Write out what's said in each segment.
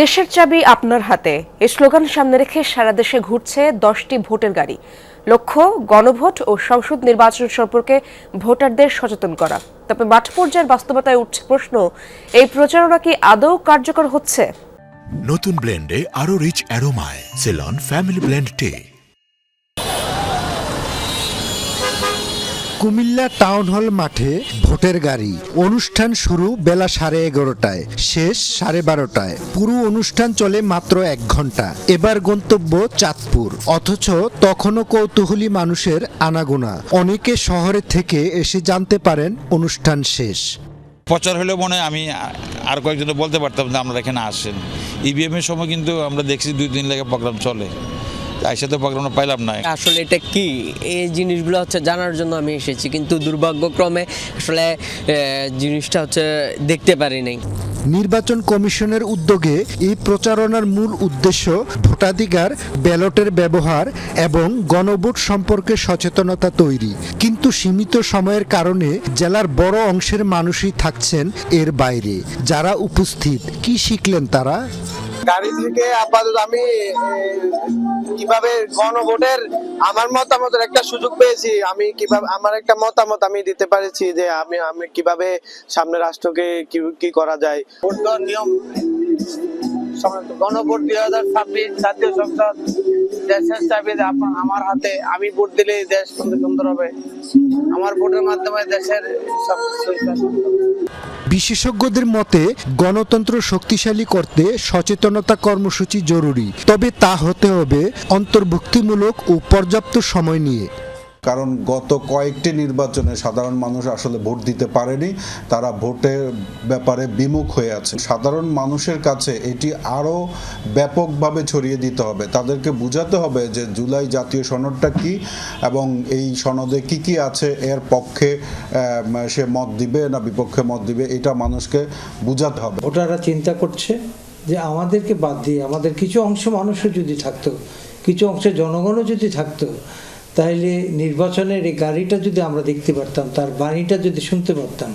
দেশের চাবি আপনার হাতে এই স্লোগান সামনে রেখে সারা দেশে ঘুরছে 10টি ভোটের গাড়ি। লক্ষ্য গণভোট ও সংসদ নির্বাচন সম্পর্কে ভোটারদের সচেতন করা। তবে মাঠ পর্যায়ের বাস্তবতায় উঠছে প্রশ্ন, এই প্রচারণা কি আদৌ কার্যকর হচ্ছে? নতুন ব্লেন্ডে আরো রিচ অ্যারোমায় সেলন ফ্যামিলি ব্লেন্ড টে। কুমিল্লা টাউন হল মাঠে ভোটের গাড়ি। অনুষ্ঠান শুরু বেলা 11:30টায়, শেষ 12:30টায়। পুরো অনুষ্ঠান চলে মাত্র 1 ঘন্টা। এবার গন্তব্য চাঁদপুর, অথচ তখনও কৌতূহলী মানুষের আনাগোনা। অনেকে শহরে থেকে এসে জানতে পারেন অনুষ্ঠান শেষ। প্রচার হলে মনে হয় আমি আর কয়েকজন বলতে পারতাম যে আমরা এখানে আসেন। ইভিএম এর সময় কিন্তু আমরা দেখছি 2 দিন লাগে প্রোগ্রাম চলে, একসাথে প্রোগ্রামটা পাইলাম না। আসলে এটা কি, এই জিনিসগুলো হচ্ছে জানার জন্য আমি এসেছি, কিন্তু দুর্ভাগ্যক্রমে আসলে জিনিসটা হচ্ছে দেখতে পারি নাই। নির্বাচন কমিশনের উদ্যোগে এই প্রচারণার মূল উদ্দেশ্য ভোটাধিকার, ব্যালটের ব্যবহার এবং গণভোট সম্পর্কে সচেতনতা তৈরি। কিন্তু সীমিত সময়ের কারণে জেলার বড় অংশের মানুষই থাকছেন এর বাইরে। যারা উপস্থিত, কি শিখলেন তারা? গাড়ি থেকে আপাতত আমি কিভাবে গণভোটের আমার মতামতের একটা সুযোগ পেয়েছি। আমি কিভাবে আমার একটা মতামত আমি দিতে পেরেছি যে আমি কিভাবে সামনে রাষ্ট্রকে কি করা যায়। ভোট দেওয়ার নিয়ম, গণভোট 2026 জাতীয় সংসদ, দেশের চাবি আমার হাতে। আমি ভোট দিলে দেশ সুন্দর হবে। আমার ভোটের মাধ্যমে দেশের সব। বিশেষজ্ঞদের মতে গণতন্ত্র শক্তিশালী করতে সচেতনতা কর্মসূচি জরুরি, তবে তা হতে হবে অন্তর্ভুক্তিমূলক ও পর্যাপ্ত সময় নিয়ে। কারণ গত কয়েকটি নির্বাচনে সাধারণ মানুষ আসলে ভোট দিতে পারেনি, তারা ভোটের ব্যাপারে বিমুখ হয়ে আছে। সাধারণ মানুষের কাছে এটি আরও ব্যাপকভাবে ছড়িয়ে দিতে হবে। তাদেরকে বোঝাতে হবে যে জুলাই জাতীয় সনদটা কি এবং এই সনদে কি কি আছে, এর পক্ষে সে মত দিবে না বিপক্ষে মত দিবে, এটা মানুষকে বোঝাতে হবে। ভোটাররা চিন্তা করছে যে আমাদেরকে বাদ দিয়ে আমাদের কিছু অংশ মানুষও যদি থাকতো, কিছু অংশে জনগণও যদি থাকতো, তাহলে নির্বাচনের এই গাড়িটা যদি আমরা দেখতে পারতাম, তার বাণীটা যদি শুনতে পারতাম,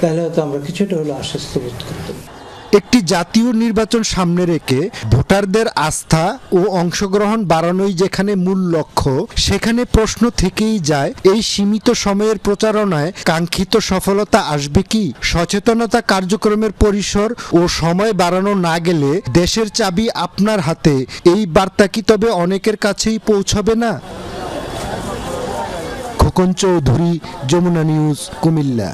তাহলে হয়তো আমরা কিছুটা হলো আশ্বস্ত বোধ করতাম। একটি জাতীয় নির্বাচন সামনে রেখে ভোটারদের আস্থা ও অংশগ্রহণ বাড়ানোই যেখানে মূল লক্ষ্য, সেখানে প্রশ্ন থেকেই যায়, এই সীমিত সময়ের প্রচারণায় কাঙ্ক্ষিত সফলতা আসবে কি? সচেতনতা কার্যক্রমের পরিসর ও সময় বাড়ানো না গেলে দেশের চাবি আপনার হাতে, এই বার্তা কি তবে অনেকের কাছেই পৌঁছবে না? খোকন চৌধুরী, যমুনা নিউজ, কুমিল্লা।